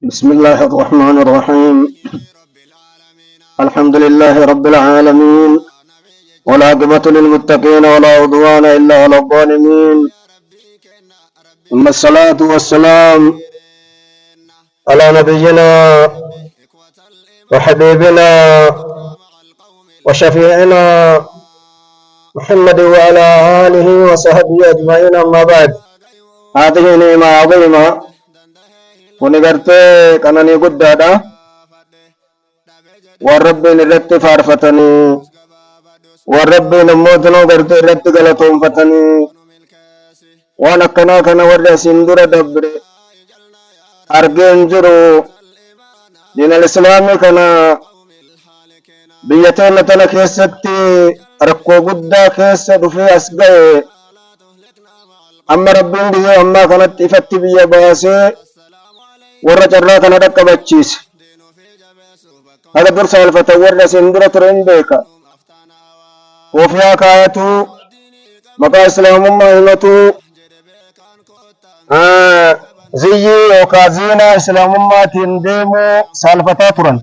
بسم الله الرحمن الرحيم. الحمد لله رب العالمين، والعاقبة للمتقين ولا عدوان إلا على الظالمين. ثم الصلاة والسلام على نبينا وحبيبنا وشفيعنا محمد وعلى آله وصحبه أجمعين. أما بعد، هذه نعمة عظيمة ونقرتي كانني قدادا والربين الرت فارفتني والربين موتنو قرتي الرت قلتهم فتني وانا كنا ورد سندر دبر أرجين جرو دين الإسلام كنا بيتين لتنا كيستي ركو قدا كيست في أسقى أما ربين دي أما كانت إفتي بيا باسي warra carraa kana dhaqqabachiise haga dursa alfata warra sindura turen beeka koofiyaa kaayatu maqaa islaamummaa himatu ziyyii yookaa ziinaa islaamummaatiin deemuu saalfataa turan.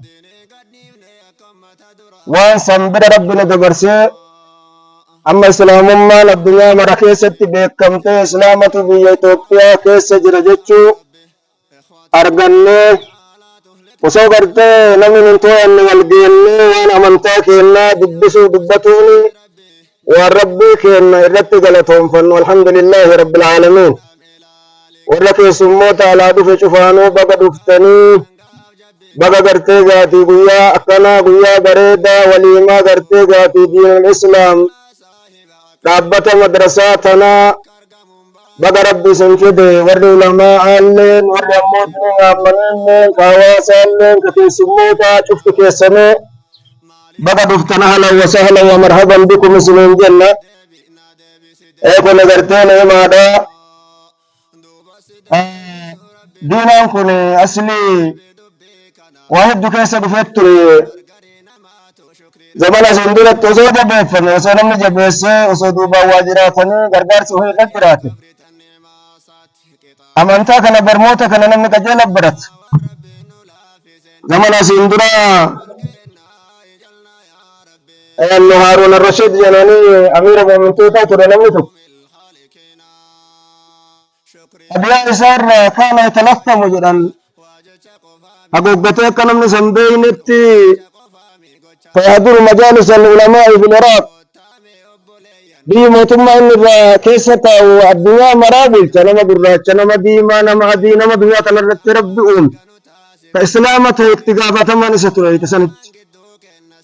waan san bira rabbina dabarsee amma islaamummaan addunyaa mara keessatti beekamtee islaamatu biyya Itoophiyaa keessa jira jechuu argannee osoo gartee namni nun to'anne wal geennee waan amantaa keennaa dubbisuu dubbatuun waan rabbii keenna irratti galatoonfannu. alhamdulillahi rabbil aalamiin. warra keessummoota alaa dhufe cufaanuu baga dhuftanii baga gartee gaatii guyyaa akkanaa guyyaa bareedaa waliimaa gartee gaatii diinul islaam dhaabbata madrasaa tanaa baga rabbi isin fide warri ulamaa aalleen warri ammootni gaammanilleen kahawaasa aalleen kateessummoota cufti keessanee baga dhuftan ahlan wa sahlan wa marhaban bikum isiniin jenna. kun gartee ni'imaadha. diinaan kun aslii waa hedduu keessa dhufee ture. zamana isin duratti osoo jabeeffame osoo namni jabeessee osoo duubaan waa jiraatanii gargaarsi ohii irra jiraate amantaa kana barmoota kana namni qajeela barata. zamana isin dura nu Haaruun ar-Rashiid jedhanii amiira mu'mintootaa ture namni tokko. abiyaa isaarraa kaana yatalaffamu jedhan haguuggatee akka namni san beeynetti fayyaduru majaalis al-ulamaa'i fil Iraaq biyyi mootummaa inni irraa keessa taa'u addunyaa maraa bulcha. nama gurraacha, nama diimaa, nama adii, nama biyyaa kanarratti rabbi uume ka islaama ta'e itti gaafatamaan isa ture ita sanitti.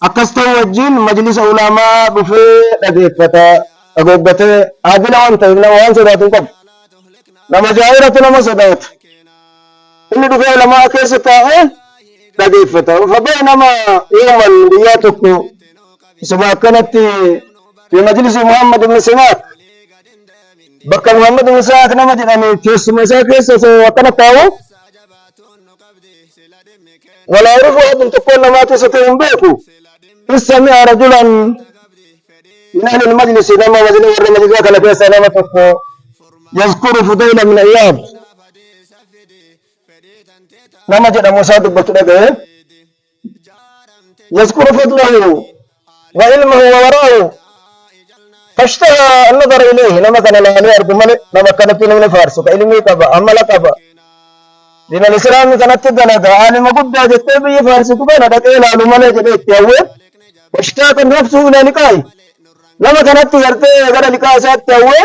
akkas ta'u wajjin majlisa ulamaa dhufee dhageeffata haguuggatee aadila waan ta'eef nama waan sodaatu hin qabu. nama jaahiratu nama sodaatu inni dhufee ulamaa keessa taa'ee dhageeffata. fabaynama yawman guyyaa tokko isuma akkanatti في مجلس محمد بن سماك بكر محمد بن سماك نما جداني كيسما إسا كيسا وكنا تاو ولا يعرف واحد تقول لما تستطيعون بيكو إذ سمع رجلا من أهل المجلس نما مجلس المجلس كلا كيسا نما تقول يذكر فضيل من أيام نما جدا مصادق بطلقه يذكر فضله وعلمه ووراءه فاشتهى النظر إليه. لما كان لا يرد ملك لما كانت من فارس علمي كبا أمل كبا دين الإسلام كانت تدلد عالم قد جتبي فارس كبا ندك إلى الملك يتيوه واشتاق نفسه إلى لقائه. لما كانت تغرت غير لقاء سات تيوه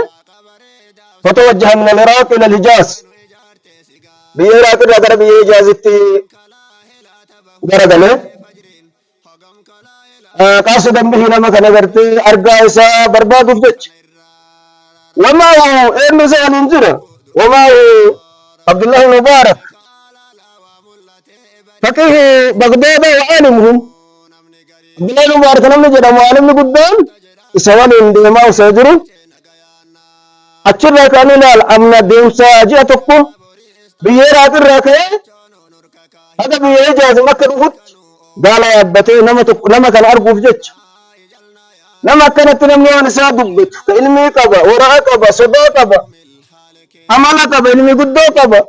فتوجه من العراق إلى الحجاز. بيراك الرجل بيجازتي غرقله قاصدا به لما كان غرتي ارجع إسا برباد وفدج وما هو ابن زال انجره وما هو عبد الله المبارك فقيه بغداد وعالمهم. عبد الله المبارك نمني جدا معلم قدام إسوان انديما وسجره أتشرى كانوا الأمن ديوسا جاءتكم بيرات الركعة هذا بيجاز مكة وفت قال يا أبتي نما كان أرجو جج نما كانت نمني وأنا سادبت كإلمي كبا وراء كبا صدق كبا أمانة كبا إلمي قدو كبا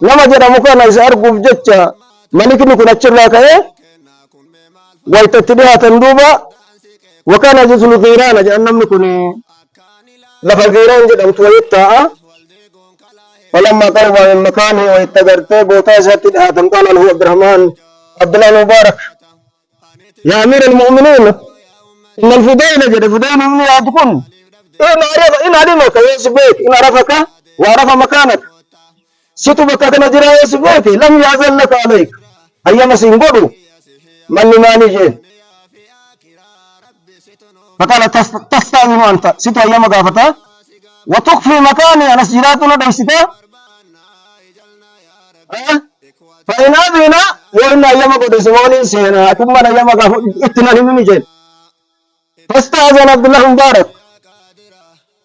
لما جرى مكان إسار قفجتشا ملك نكون أتشرا كيه ويتتبها تندوبا وكان جزء الغيران جهنم نكون لفا الغيران جدًا تويتا فلما قرب من مكانه واتقرته بوتاسة الآدم قال له عبد الرحمن عبد الله المبارك يا أمير المؤمنين إن الفدين جد فدين من يعدكم إن علمك يسبيك إن عرفك وعرف مكانك ستبك كنجرى يسبيك لم يعزل لك عليك أيام سنقضوا من ما نجي فقال تستأمن أنت ست أيام قافتا وتخفي مكاني أنا سجلاتنا ديستا فإن أبينا وإن أيام قد سمعني سينا ثم أيام قافتا اتنا من نجي فاستأذن عبد الله مبارك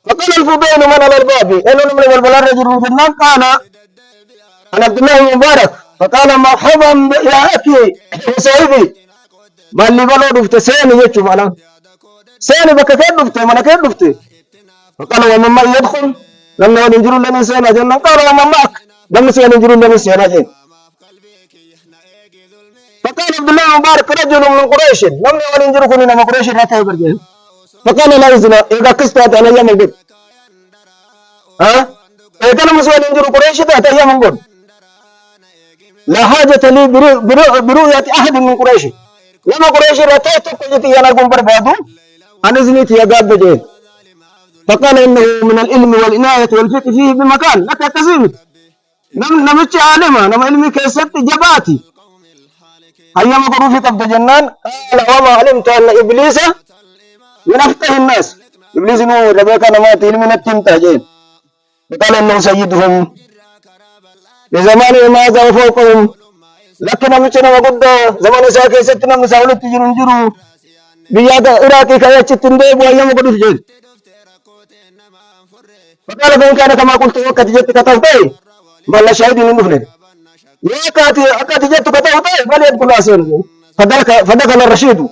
فقال الفضيل من على الباب إنه من البلاد رجل من قال أنا عبد الله مبارك فقال مرحبا يا أخي وصاحبي ما اللي بلو دفت سيني يجو مالا سيني بك كيف دفت مالا كيف دفت فقال ومن ما يدخل لما ينجرون لنا سينا جنة قال ومن معك لما سينجرون لنا سينا جنة فقال عبد الله مبارك رجل من قريش لم ينجروا كلنا من قريش لا تهبر جنة فقال لا يزنا إذا كستات على يوم البيت إذا لم ينجروا قريش تحت أيام القول لا حاجة لي برؤية أحد من قريش لما قريش رأيت قلت أنا أقوم بربادو أنا زنيت يا قاد بجين فقال إنه من العلم والعناية والفقه فيه بمكان لك تزيمت نمت عالمة نم علمي كيست جباتي أيام قروفي قبض جنان قال وما علمت أن إبليس من أفتح الناس إبليس نو ربك نمات علم التمتاجين فقال إنه سيدهم بزمان ماذا وفوقهم لكن أمشنا وقد زمان ساكي ستنا مساولة تجرون بياد إراكي كاية تندب وأيام قدس جيد فقال فإن كان كما قلت وقت جدت كتوتي بل شاهد من نفلد يا أكاتي جدت كتوتي بل يدخل أسير فدخل الرشيد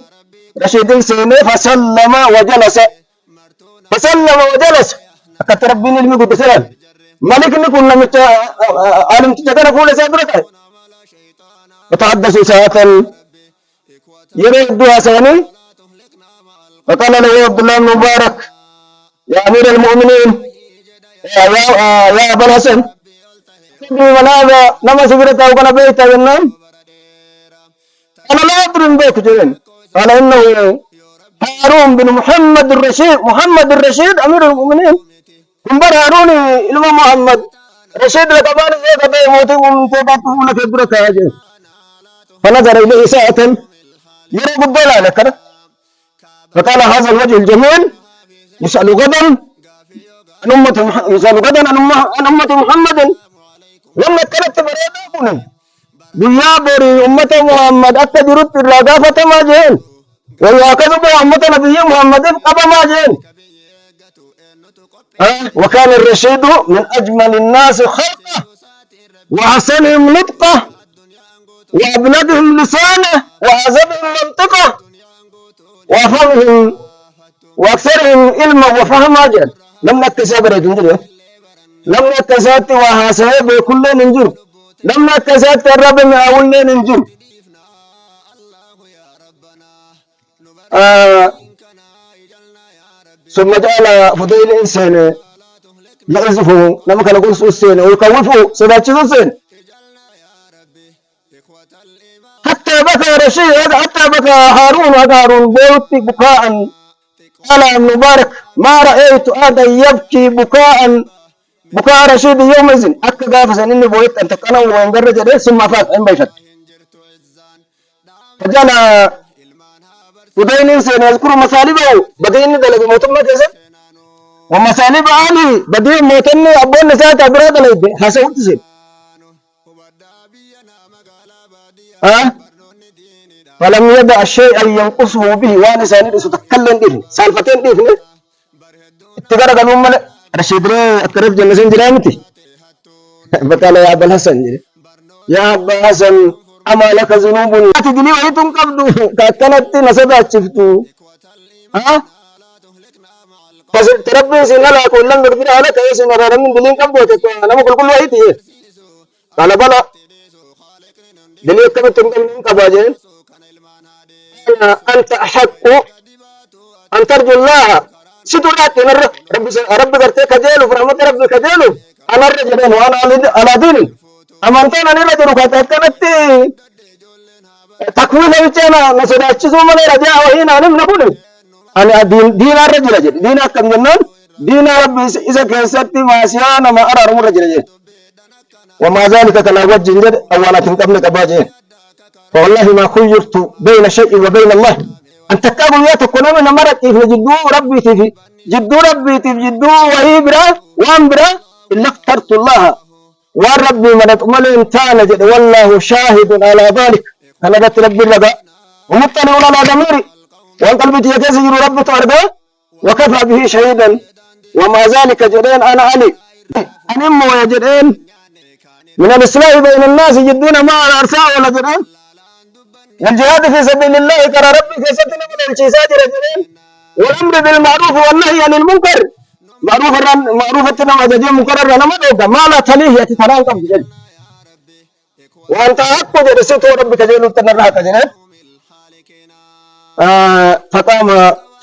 رشيد سيني فسلم وجلس أكت ربين المي قد سلام ملك نكون نمت عالم تجدنا قول سابرك وتحدثوا ساعة يرد ساني فقال له عبد الله المبارك يا أمير المؤمنين يا أبا الحسن من هذا لما سبرت أو كان بيتا ينام أنا لا أدري بيت جرين قال إنه هارون بن محمد الرشيد أمير المؤمنين كنبر هاروني إلما محمد رشيد لكبان زي كبه موتي ومتوقعته لك بركة أجل فنظر إليه ساعة يرى بالضلالة كده فقال هذا الوجه الجميل يسأل غدا عن أمة محمد لما كانت بريدة بيا بري أمة محمد أتجرت الرقافة ما جين ويأكذب أمة نبي محمد قبل ما جين وكان الرشيد من أجمل الناس خلقه وأحسنهم نطقه وأبلغهم لسانه وأعذبهم منطقه وأفهمهم وأكثرهم علما وفهما جل لم نكتسب رجل لم نكتسب وحاسب بكل ننجر لم نكتسب الرب من أول ننجر ثم جعل فضيل الإنسان يعزفه لما كان يقول سوسين ويخوفه سباتشي سوسين حتى بكى رشيد حتى بكى هارون بوتي بكاء قال ابن مبارك ما رأيت هذا يبكي بكاء رشيد يومئذ أكا قافزا إني بويت أن تقنوا وانقرج عليه ثم فات عن بيشت فجعل فضيل إنسان يذكر مسالبه بدين دلق موتما كيسا ومسالب آلي بدين موتني أبوان نساء تعبرات عليه حسوت سيد فلم يدع الشيء ينقصه به وانا ساند ستكلم به سالفتين به اتقرا قالوا من رشيد ري اقرب جنة جرامتي فقال يا ابا الحسن يا ابا الحسن اما لك ذنوب تجني ويتم قبض كانت نسبت شفتو تربي سنلا كلن غير على كيس نرى من دلين قبض انا كل واحد قال بلى دليل كم تنقل كباجين أنت أحق أن ترجو الله ستولات رب قرتي كجيلو فرحمة ربي كجيلو أنا الرجلين وأنا على ديني أمانتين أنا رجل كانت تكوين وجهنا نسود أشيزو من رجاء وهنا نمنقول أنا دين الرجل دين كم جنان دين ربي إذا كسرت ماسيانا ما أرى رمر رجل وما ذلك تلاوج جد أولا تنقبل كباجين فوالله ما خيرت بين شيء وبين الله أن تكابوا ياتكونا من مرة كيف جدو ربي تفي جدو ربي تفي جدو وهيبرا وامبرا إلا اخترت الله والربي من أتمل إنتان جد والله شاهد على ذلك أنا قلت ربي الرضا ومطلع على ضميري وأن قلبي يتزجر ربي تارده وكفى به شهيدا وما ذلك جدين أنا علي أنمو يا جدين من الإسلام بين الناس يجدون ما أرساء ولا جدين الجهاد في سبيل الله ترى ربي في ستنا من الشيسات رجلين والأمر بالمعروف والنهي عن المنكر معروف التنوى جديد مكرر لما دوك ما لا تليه يتتنان كم جد وأنت أقود رسيت ربي كجيل التنرها كجنين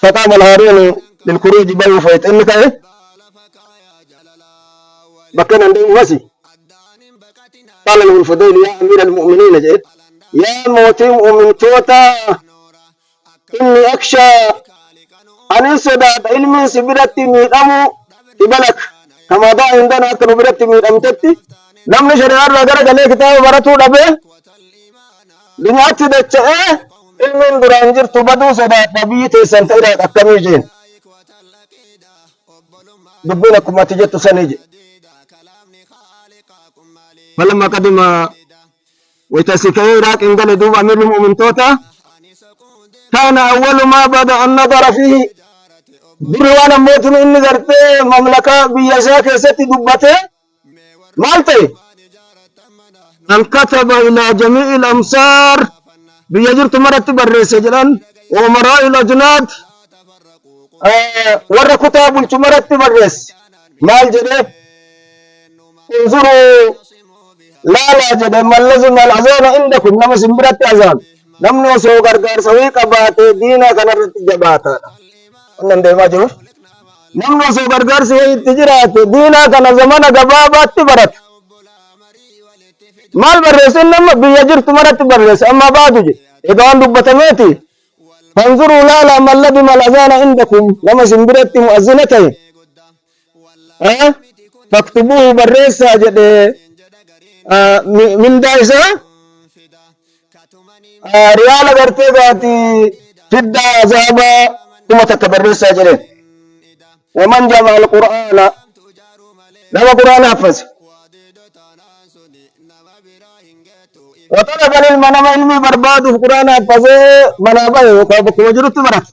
فقام الهارون للخروج بيو فيت إنك إيه بكنا ندين وسي قال له الفضيل يا أمير المؤمنين جد يا موتي ومن توتا إني أخشى أن يصدق علمي سبرتي ميدامو إبلك كما ضاع عندنا أكل برتي ميدام تتي لم نشر أرى درجة ليه كتاب براتو دبه دنيا تدتشأ علم درانجر تبدو صدق نبي تسنتيرا أكميجين دبنا كما تجت سنيجي فلما قدم ويتسكي راك إن قال دوب أمير المؤمن توتا كان أول ما بدأ النظر فيه بروانا موتن إني قرتي مملكة بيشاك ستي دبته مالتي أن كتب إلى جميع الأمصار بيجرت مرتب الرسجلان ومراء الأجناد ور كتاب مرتب الرس مال جده انظروا لا جد من لازم الأذان عندكم نما سمبرت أذان نمنو سو غرغر سوي كبات دينا كنرت جباتا ونن دي ماجو نمنو سو غرغر سوي تجرات دينا كن زمان غبابات برت مال برس نما بيجر تمرت برس اما بعد اذا دبتميتي فانظروا لا من لازم الأذان عندكم نما سمبرت مؤذنته فاكتبوه برس جد من دايسة ريال برتي ذاتي فدا ذهبا ثم تكبر ساجرين ومن جمع القرآن لما قرآن حفظ وطلب للمنام علمي برباد في قرآن حفظ منابه وجرت برات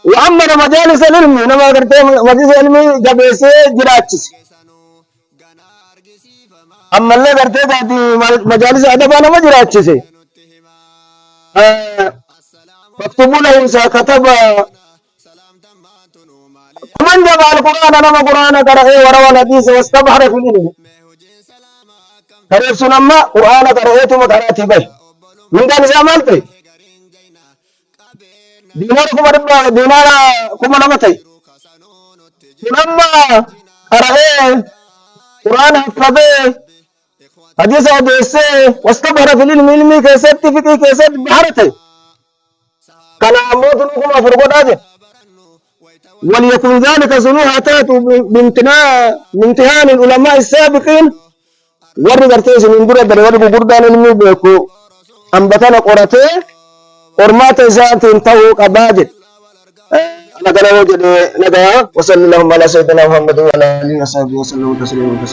وعمر مجالس العلم لما قرأت مجلس علمي جبسي جراتشس أما اللي قرأت هذه مجالس أدب أنا ما جراتشسي فاكتبوا له كتب من جمع القرآن أنا ما قرآن قرأ وروى الحديث واستبحر في العلم كريف سنما قرآن قرأت وقرأت به من كان زمانتي دينار كم نمتي سنما قرأ قرآن حفظه حديث حديثه واستبحر في العلم علمي كيسد فقه كيسد بحرته كان أموت لكم أفرقود أجل وليكن ذلك صنوها تاتوا بامتهان العلماء السابقين ورد ارتيس من درد ورد بردان علمي بيكو أنبتنا قرأته قرمات إساءة انتهوا قباجد أنا كان وجد ندى وصلى اللهم على سيدنا محمد وعلى آله وصحبه وسلم تسليما كثيرا